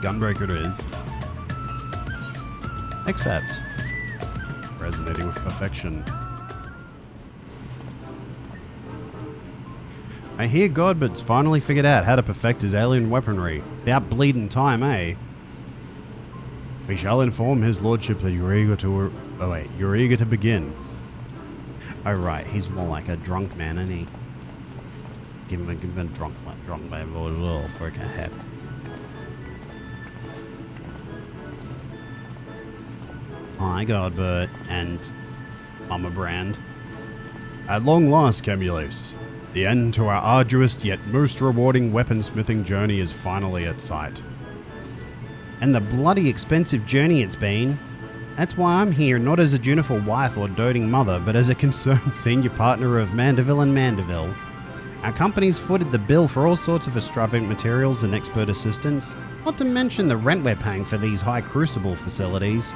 Gunbreaker it is. Accept. Resonating with perfection. I hear Godbert's finally figured out how to perfect his alien weaponry. About bleeding time, eh? We shall inform his lordship that you're eager to... Oh wait, you're eager to begin. Oh right, he's more like a drunk man, isn't he? Give him a drunk man as well for a hat. Hi Godbert and Mama Brand. At long last, Camulus. The end to our arduous yet most rewarding weaponsmithing journey is finally at sight. And the bloody expensive journey it's been. That's why I'm here, not as a dutiful wife or doting mother, but as a concerned senior partner of Manderville and Manderville. Our company's footed the bill for all sorts of extravagant materials and expert assistance, not to mention the rent we're paying for these high crucible facilities.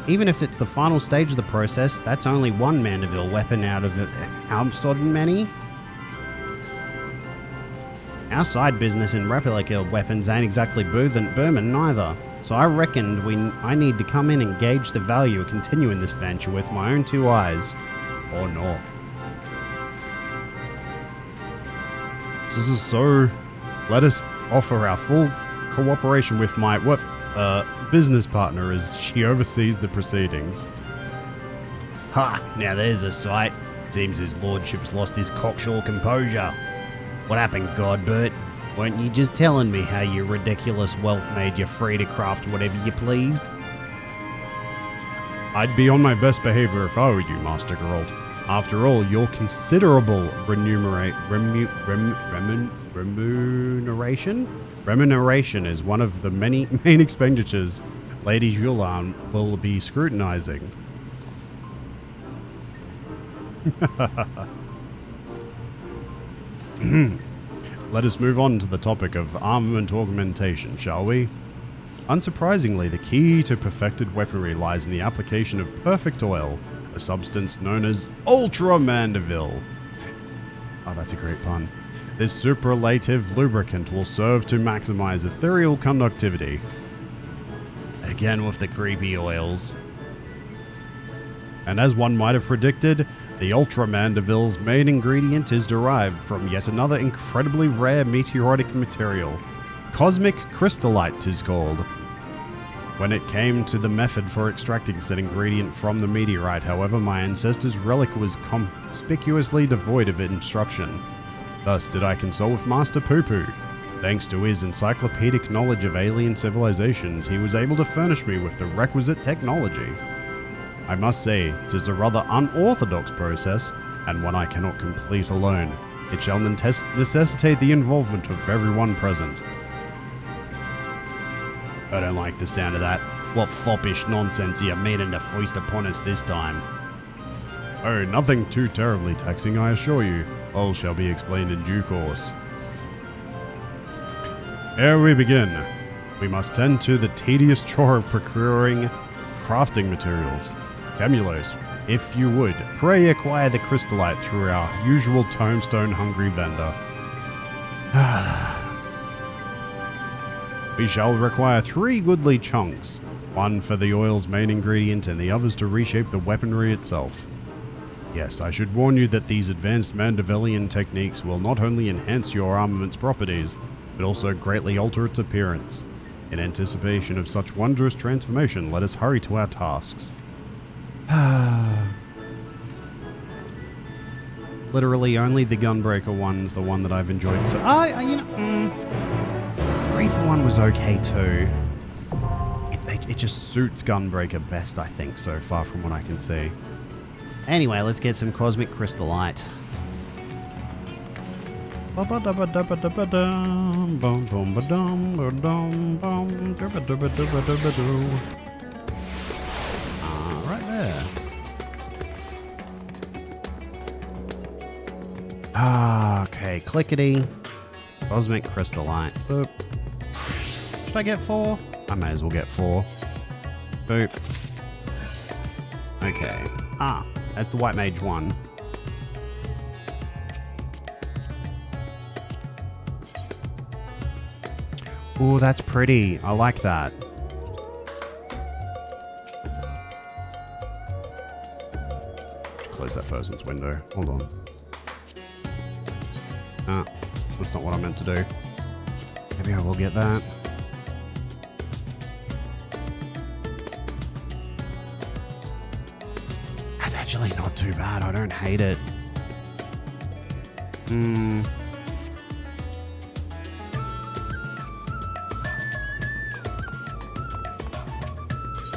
Even if it's the final stage of the process, that's only one Manderville weapon out of how sodden many? Our side business in replica weapons ain't exactly booming neither, so I reckoned I need to come in and gauge the value of continuing this venture with my own two eyes. Or not. So, let us offer our full cooperation with my business partner as she oversees the proceedings. Ha! Now there's a sight. Seems his lordship's lost his cocksure composure. What happened, Godbert? Weren't you just telling me how your ridiculous wealth made you free to craft whatever you pleased? I'd be on my best behavior if I were you, Master Geralt. After all, your considerable remuneration is one of the many main expenditures Lady Julan will be scrutinizing. Let us move on to the topic of armament augmentation, shall we? Unsurprisingly, the key to perfected weaponry lies in the application of perfect oil, a substance known as Ultra Manderville. Oh, that's a great pun. This superlative lubricant will serve to maximize ethereal conductivity. Again with the creepy oils. And as one might have predicted, the Ultra Manderville's main ingredient is derived from yet another incredibly rare meteoritic material. Cosmic crystallite 'tis called. When it came to the method for extracting said ingredient from the meteorite, however, my ancestor's relic was conspicuously devoid of instruction. Thus did I consult with Master Poo-Poo. Thanks to his encyclopedic knowledge of alien civilizations, he was able to furnish me with the requisite technology. I must say, 'tis a rather unorthodox process, and one I cannot complete alone. It shall necessitate the involvement of everyone present. I don't like the sound of that. What foppish nonsense are you meaning to foist upon us this time? Oh, nothing too terribly taxing, I assure you. All shall be explained in due course. Ere we begin, we must tend to the tedious chore of procuring crafting materials. Camulos, if you would, pray acquire the crystallite through our usual tombstone-hungry vendor. We shall require 3 goodly chunks, one for the oil's main ingredient and the others to reshape the weaponry itself. Yes, I should warn you that these advanced Mandervillian techniques will not only enhance your armament's properties, but also greatly alter its appearance. In anticipation of such wondrous transformation, let us hurry to our tasks. Literally only the Gunbreaker one's the one that I've enjoyed. So, Reaper one was okay too. It just suits Gunbreaker best, I think, so far from what I can see. Anyway, let's get some Cosmic Crystallite. Right there. Okay, clickety. Cosmic Crystallite. Boop. Should I get 4? I may as well get 4. Boop. Okay. That's the White Mage one. Ooh, that's pretty. I like that. Close that person's window. Hold on. Ah, that's not what I meant to do. Maybe I will get that. That's actually not too bad. I don't hate it.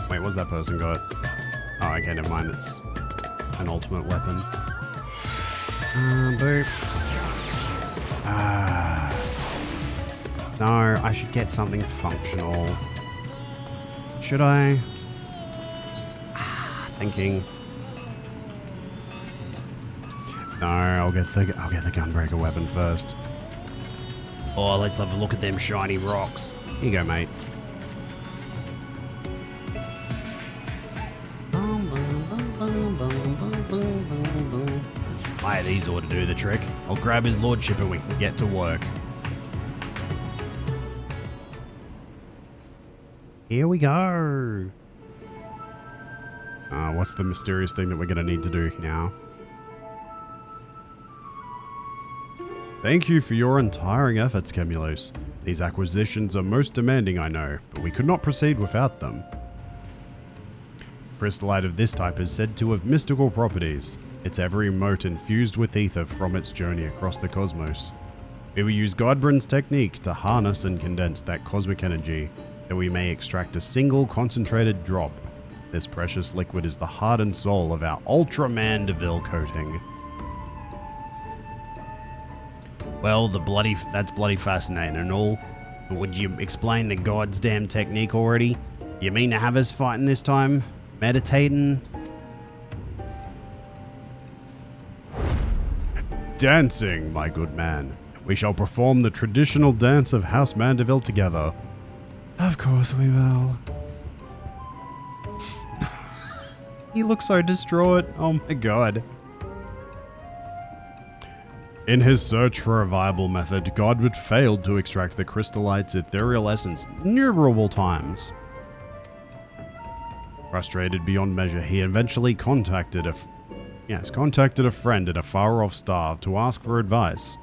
Wait, what's that person got? Oh, okay, never mind. It's an ultimate weapon. Boop. No, I should get something functional. Should I? Thinking. No, I'll get the gunbreaker weapon first. Oh, let's have a look at them shiny rocks. Here you go, mate. Aye, these ought to do the trick. I'll grab his lordship and we can get to work. Here we go. What's the mysterious thing that we're going to need to do now? Thank you for your untiring efforts, Camulus. These acquisitions are most demanding, I know, but we could not proceed without them. Crystallite of this type is said to have mystical properties. Its every mote infused with ether from its journey across the cosmos. We will use Godbrand's technique to harness and condense that cosmic energy, that we may extract a single concentrated drop. This precious liquid is the heart and soul of our Ultra Manderville coating. Well, that's bloody fascinating and all, but would you explain the God's damn technique already? You mean to have us fighting this time? Meditating? Dancing, my good man. We shall perform the traditional dance of House Manderville together. Of course we will. He looks so distraught. Oh my god. In his search for a viable method, Godward failed to extract the crystallite's ethereal essence innumerable times. Frustrated beyond measure, he eventually contacted a friend in a far-off star to ask for advice.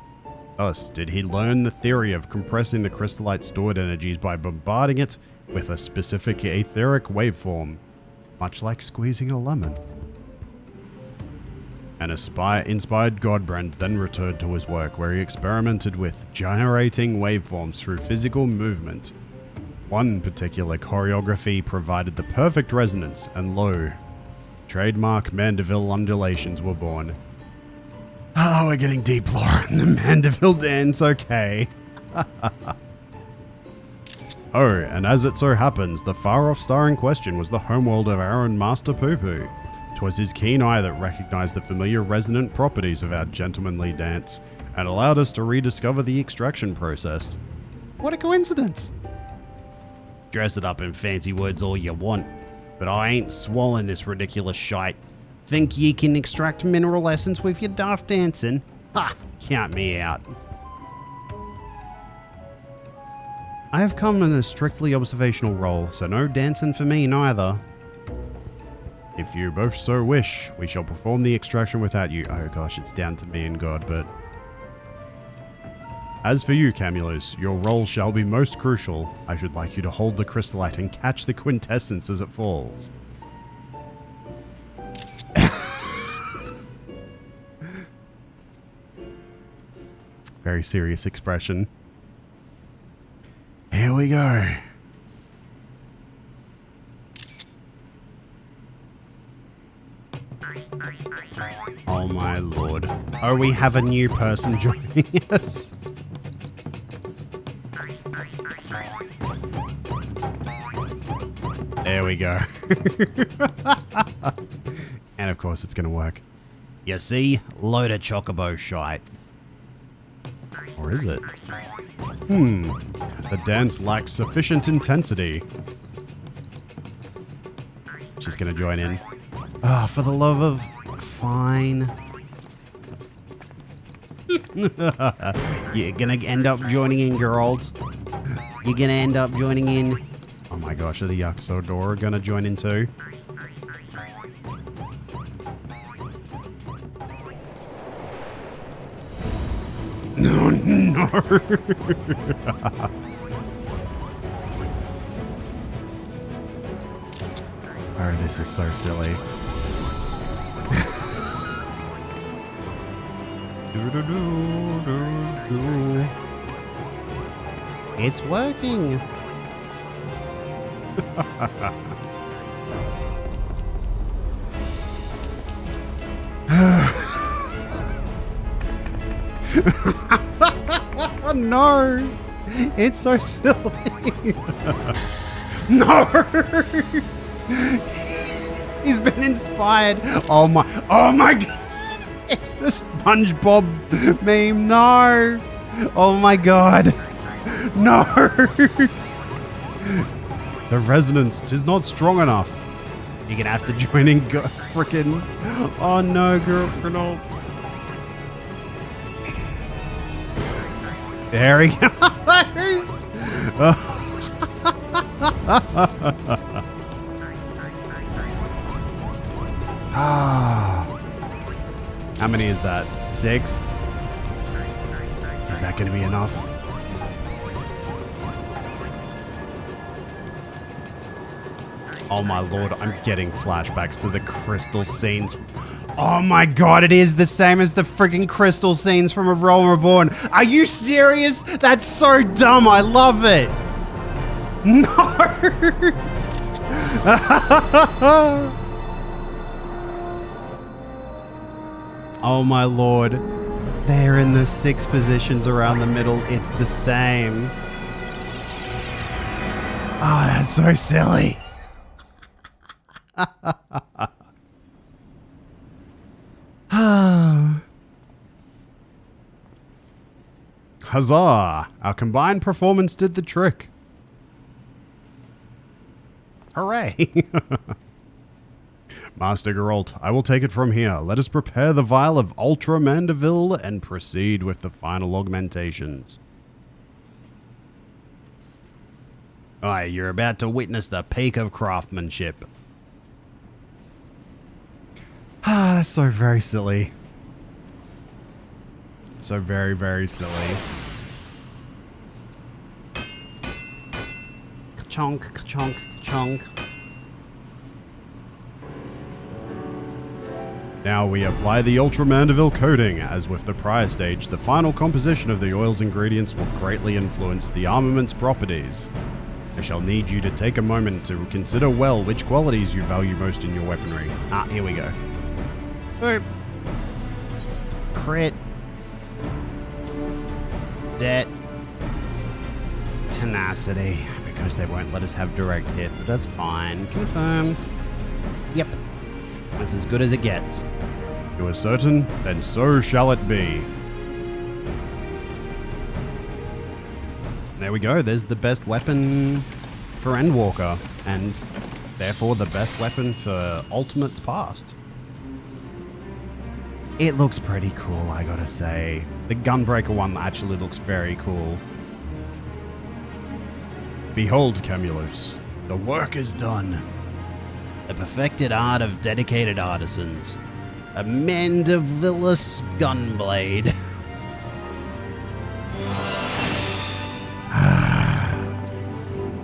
Thus, did he learn the theory of compressing the crystallite's stored energies by bombarding it with a specific etheric waveform, much like squeezing a lemon. An inspired Godbrand then returned to his work, where he experimented with generating waveforms through physical movement. One particular choreography provided the perfect resonance, and lo, trademark Manderville undulations were born. Oh, we're getting deep lore in the Manderville dance, okay. Oh, and as it so happens, the far-off star in question was the homeworld of our own Master Poo-Poo. 'Twas his keen eye that recognized the familiar resonant properties of our gentlemanly dance, and allowed us to rediscover the extraction process. What a coincidence! Dress it up in fancy words all you want, but I ain't swallowing this ridiculous shite. Think ye can extract mineral essence with your daft dancing? Ha! Count me out. I have come in a strictly observational role, so no dancing for me neither. If you both so wish, we shall perform the extraction without you. Oh gosh, it's down to me and God, but... As for you, Camulus, your role shall be most crucial. I should like you to hold the crystallite and catch the quintessence as it falls. Very serious expression. Here we go. Oh my lord. Oh, we have a new person joining us. There we go. And of course it's going to work. You see? Load of chocobo shite. Or is it? The dance lacks sufficient intensity. She's going to join in. Ah, for the love of... Fine. You're going to end up joining in, girls. You're gonna end up joining in. Oh my gosh, are the Yaxodora gonna join in too? No, no. Oh, this is so silly. It's working. No, it's so silly. No, he's been inspired. Oh my God. It's the SpongeBob meme. No. Oh my God. No. The resonance is not strong enough. You're gonna have to join in, frickin'. Oh no, girl. There he goes. How many is that? 6? Is that going to be enough? Oh my lord, I'm getting flashbacks to the crystal scenes. Oh my god, it is the same as the friggin' crystal scenes from A Realm Reborn. Are you serious? That's so dumb, I love it. No! Oh my lord. They're in the 6 positions around the middle. It's the same. Oh, that's so silly. Huzzah! Our combined performance did the trick. Hooray! Master Geralt, I will take it from here. Let us prepare the vial of Ultra Manderville and proceed with the final augmentations. Aye, you're about to witness the peak of craftsmanship. Ah, that's so very silly. So very, very silly. Ka-chonk, ka-chonk, ka-chonk. Now we apply the Ultra Manderville coating. As with the prior stage, the final composition of the oil's ingredients will greatly influence the armament's properties. I shall need you to take a moment to consider well which qualities you value most in your weaponry. Ah, here we go. So, crit, debt, tenacity, because they won't let us have direct hit, but that's fine. Confirm. Yep. That's as good as it gets. You are certain? Then so shall it be. There we go. There's the best weapon for Endwalker, and therefore the best weapon for Ultimates Past. It looks pretty cool, I gotta say. The Gunbreaker one actually looks very cool. Behold, Camulus, the work is done. The perfected art of dedicated artisans. A Mandervillous gunblade.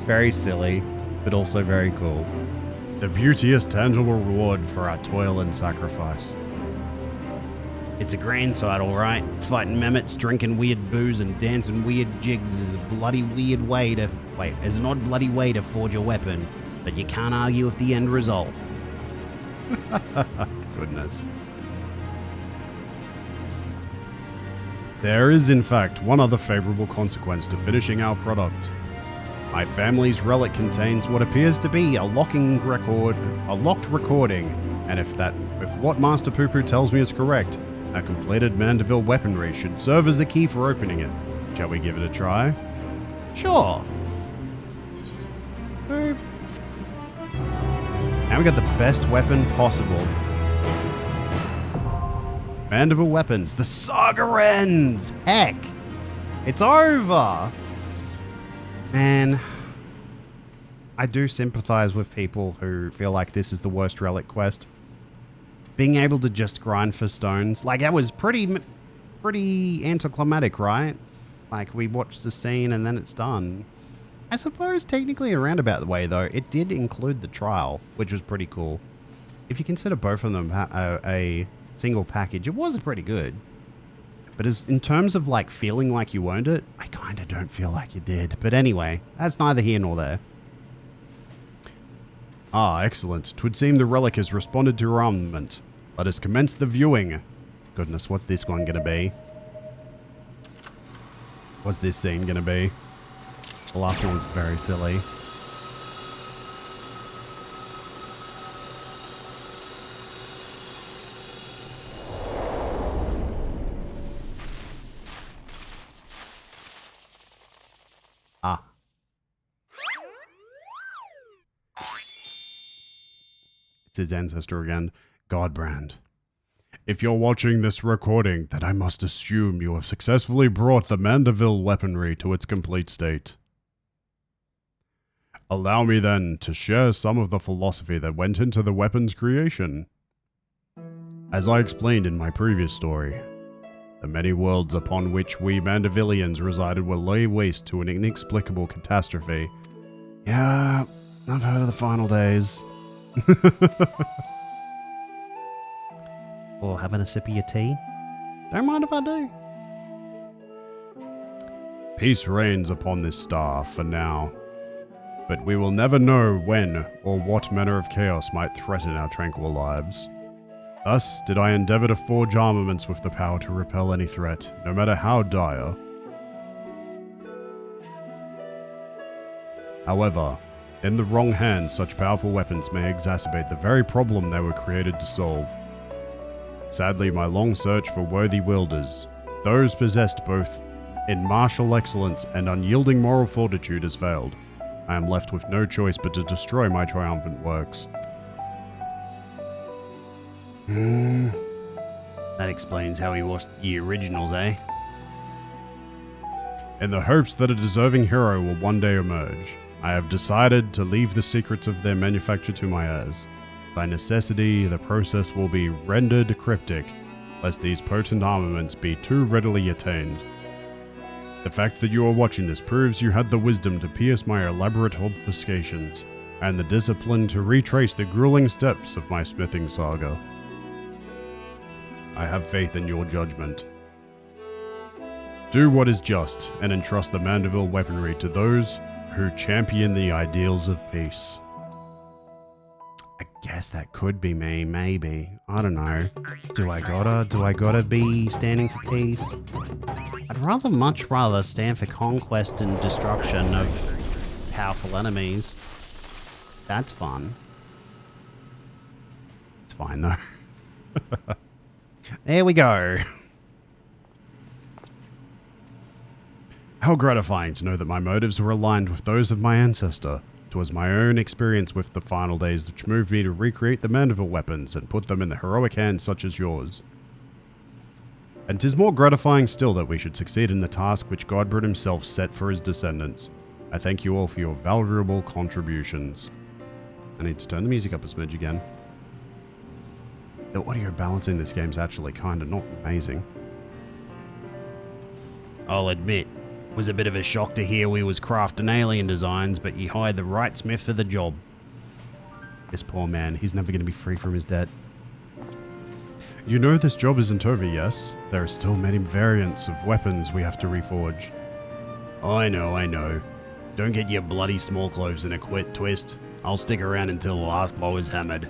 Very silly, but also very cool. The beauteous tangible reward for our toil and sacrifice. It's a grand sight, alright. Fighting mammoths, drinking weird booze, and dancing weird jigs is a bloody weird way to... Wait, is an odd bloody way to forge a weapon, but you can't argue with the end result. Goodness. There is, in fact, one other favorable consequence to finishing our product. My family's relic contains what appears to be a locked recording, and if what Master Poo-Poo tells me is correct, a completed Manderville weaponry should serve as the key for opening it. Shall we give it a try? Sure. Now we got the best weapon possible. Manderville weapons. The saga ends! Heck! It's over! Man, I do sympathize with people who feel like this is the worst relic quest. Being able to just grind for stones, like that was pretty anticlimactic, right? Like we watched the scene and then it's done. I suppose technically a roundabout way though, it did include the trial, which was pretty cool. If you consider both of them a single package, it was pretty good. But in terms of like feeling like you owned it, I kind of don't feel like you did. But anyway, that's neither here nor there. Ah, excellent. 'Twould seem the relic has responded to your armament. Let us commence the viewing. Goodness, what's this one gonna be? What's this scene gonna be? The last one was very silly. Ah. It's his ancestor again. Godbrand. If you're watching this recording, then I must assume you have successfully brought the Manderville weaponry to its complete state. Allow me then to share some of the philosophy that went into the weapon's creation. As I explained in my previous story, the many worlds upon which we Mandervillians resided were laid waste to an inexplicable catastrophe. Yeah, I've heard of the final days. Or having a sip of your tea? Don't mind if I do. Peace reigns upon this star for now, but we will never know when or what manner of chaos might threaten our tranquil lives. Thus did I endeavor to forge armaments with the power to repel any threat, no matter how dire. However, in the wrong hands, such powerful weapons may exacerbate the very problem they were created to solve. Sadly, my long search for worthy wielders, those possessed both in martial excellence and unyielding moral fortitude, has failed. I am left with no choice but to destroy my triumphant works. That explains how he lost the originals, eh? In the hopes that a deserving hero will one day emerge, I have decided to leave the secrets of their manufacture to my heirs. By necessity, the process will be rendered cryptic, lest these potent armaments be too readily attained. The fact that you are watching this proves you had the wisdom to pierce my elaborate obfuscations, and the discipline to retrace the grueling steps of my smithing saga. I have faith in your judgment. Do what is just, and entrust the Manderville weaponry to those who champion the ideals of peace. I guess that could be me, maybe. I don't know. Do I gotta be standing for peace? I'd much rather stand for conquest and destruction of powerful enemies. That's fun. It's fine though. There we go. How gratifying to know that my motives were aligned with those of my ancestor. 'Twas my own experience with the final days which moved me to recreate the Manderville weapons and put them in the heroic hands such as yours. And 'tis more gratifying still that we should succeed in the task which Godbrand himself set for his descendants. I thank you all for your valuable contributions. I need to turn the music up a smidge again. The audio balance in this game's actually kinda not amazing. I'll admit, it was a bit of a shock to hear we was crafting alien designs, but you hired the right smith for the job. This poor man, he's never going to be free from his debt. You know this job isn't over, yes? There are still many variants of weapons we have to reforge. I know. Don't get your bloody small clothes in a twist. I'll stick around until the last blow is hammered.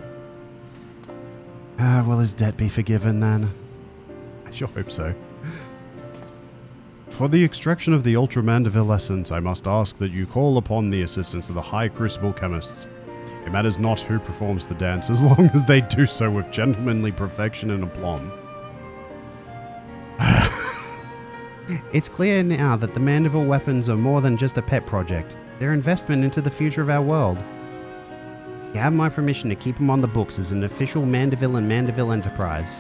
Will his debt be forgiven then? I sure hope so. For the extraction of the Ultra Manderville essence, I must ask that you call upon the assistance of the High Crucible Chemists. It matters not who performs the dance, as long as they do so with gentlemanly perfection and aplomb. It's clear now that the Manderville weapons are more than just a pet project. They're investment into the future of our world. You have my permission to keep them on the books as an official Manderville and Manderville enterprise.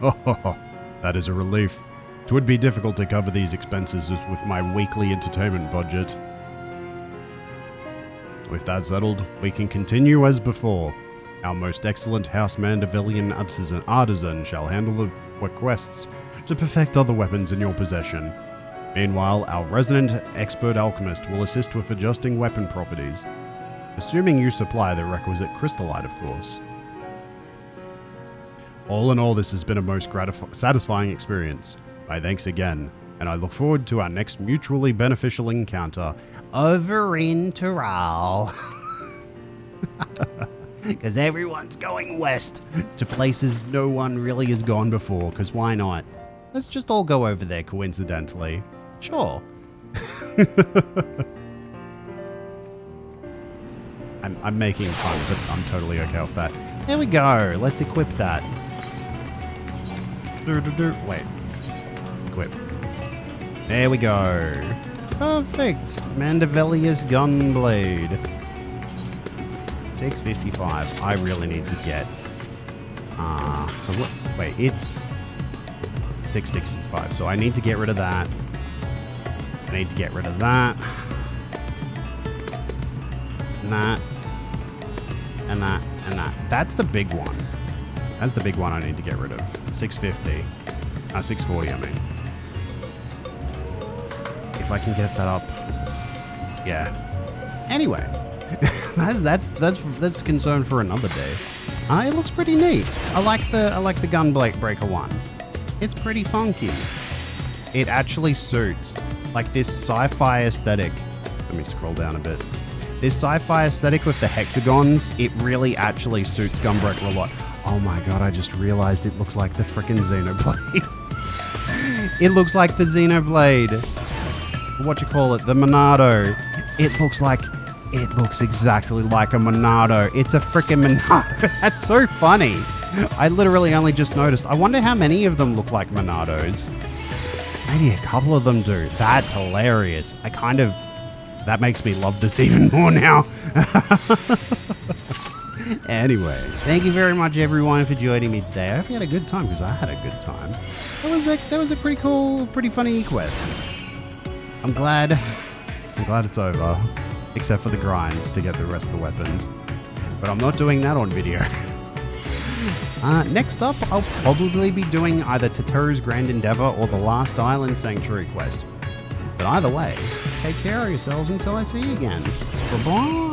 Oh, that is a relief. It would be difficult to cover these expenses with my weekly entertainment budget. With that settled, we can continue as before. Our most excellent House Mandervillian artisan shall handle the requests to perfect other weapons in your possession. Meanwhile, our resident expert alchemist will assist with adjusting weapon properties, assuming you supply the requisite crystallite, of course. All in all, this has been a most satisfying experience. My thanks again, and I look forward to our next mutually beneficial encounter over in Taral. Because everyone's going west to places no one really has gone before, because why not? Let's just all go over there coincidentally. Sure. I'm making fun, but I'm totally okay with that. There we go. Let's equip that. Wait. Equip. There we go. Perfect. Mandervillia's Gunblade. 655. I really need to get... so what... Wait, it's... 665. So I need to get rid of that. I need to get rid of that. And that. And that. And that. That's the big one. That's the big one I need to get rid of. 650. 640, I mean. If I can get that up. Yeah. Anyway. that's concern for another day. It looks pretty neat. I like the Gunblade Breaker one. It's pretty funky. It actually suits like this sci-fi aesthetic. Let me scroll down a bit. This sci-fi aesthetic with the hexagons, it really actually suits Gunbreaker a lot. Oh my god, I just realized it looks like the frickin' Xenoblade. It looks like the Xenoblade. What you call it? The Monado. It looks exactly like a Monado. It's a frickin' Monado. That's so funny. I literally only just noticed. I wonder how many of them look like Monados. Maybe a couple of them do. That's hilarious. That makes me love this even more now. Anyway, thank you very much everyone for joining me today. I hope you had a good time, because I had a good time. That was a pretty cool, pretty funny quest. I'm glad it's over. Except for the grinds to get the rest of the weapons. But I'm not doing that on video. Next up, I'll probably be doing either Totoro's Grand Endeavor or the Last Island Sanctuary quest. But either way, take care of yourselves until I see you again. Bye-bye!